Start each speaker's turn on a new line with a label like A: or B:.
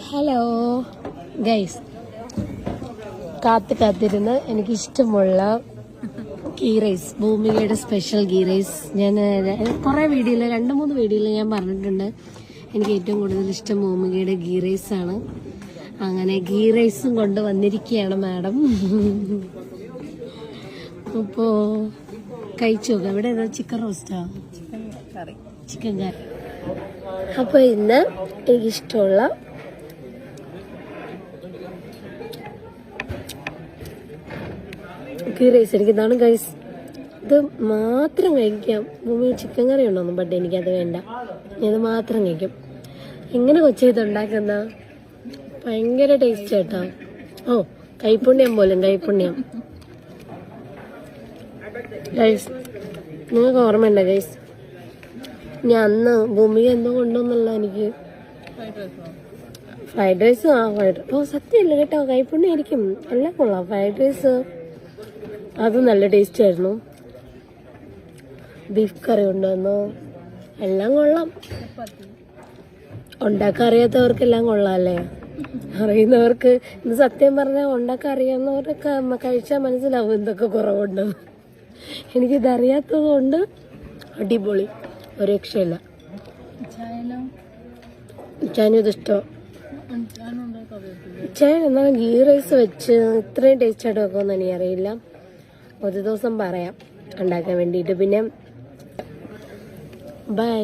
A: Hello guys, കാത്തിരുന്ന് എനിക്കിഷ്ടമുള്ള ghee rice, ഭൂമികയുടെ സ്പെഷ്യൽ ഗീ റൈസ്. ഞാൻ കുറേ വീഡിയോയിൽ 2-3 വീഡിയോയിൽ ഞാൻ പറഞ്ഞിട്ടുണ്ട് എനിക്ക് ഏറ്റവും കൂടുതൽ ഇഷ്ടം ഭൂമികയുടെ ഗീ റൈസാണ്. അങ്ങനെ ഗീ റൈസും കൊണ്ട് വന്നിരിക്കുകയാണ് മാഡം. അപ്പോൾ കഴിച്ചു നോക്കാം. ഇവിടെ ഏതാ ചിക്കൻ റോസ്റ്റാ? ചിക്കൻ കറി. അപ്പോൾ ഇന്ന് എനിക്കിഷ്ടമുള്ള ഗീ റൈസ്, എനിക്കിതാണ് ഗൈസ്. ഇത് മാത്രം കഴിക്കാം. ഭൂമി ചിക്കൻ കറി ഉണ്ടോന്നും, ബട്ട് എനിക്കത് വേണ്ട. ഇത് മാത്രം കഴിക്കും. എങ്ങനെ കൊച്ചത് ഉണ്ടാക്കുന്ന ഭയങ്കര ടേസ്റ്റ് കേട്ടോ. ഓ, കൈപ്പുണ്യം പോലും, കൈപ്പുണ്യം ഗൈസ്. നിങ്ങൾക്ക് ഓർമ്മയുണ്ടോ ഗൈസ്, ഞാൻ അന്ന് ഭൂമിക എന്തോ കൊണ്ടുവന്നുള്ള എനിക്ക് ഫ്രൈഡ് റൈസ്. ഓ സത്യമില്ല കേട്ടോ, കൈപ്പുണ്യം ആയിരിക്കും. എല്ലാം കൊള്ളാം. ഫ്രൈഡ് റൈസ് അത് നല്ല ടേസ്റ്റ് ആയിരുന്നു. ബീഫ് കറി കൊണ്ടുവന്നു, എല്ലാം കൊള്ളാം. ഉണ്ടാക്കാൻ അറിയാത്തവർക്കെല്ലാം കൊള്ളാം അല്ലേ? അറിയുന്നവർക്ക് ഇത് സത്യം പറഞ്ഞാൽ ഉണ്ടാക്കാൻ അറിയാവുന്നവരൊക്കെ കഴിച്ചാൽ മനസ്സിലാവും എന്തൊക്കെ കുറവുണ്ട്. എനിക്കിതറിയാത്തത് കൊണ്ട് അടിപൊളി, ഒരു രക്ഷയില്ല. ചാനും ഇതിഷ്ടം. ചാൻ എന്നാലും ഗീ റൈസ് വെച്ച് ഇത്രയും ടേസ്റ്റ് ആയിട്ട് വെക്കുമെന്ന് എനിക്കറിയില്ല. ഒരു ദിവസം പറയാം ഉണ്ടാക്കാൻ വേണ്ടിയിട്ട്. പിന്നെ ബൈ.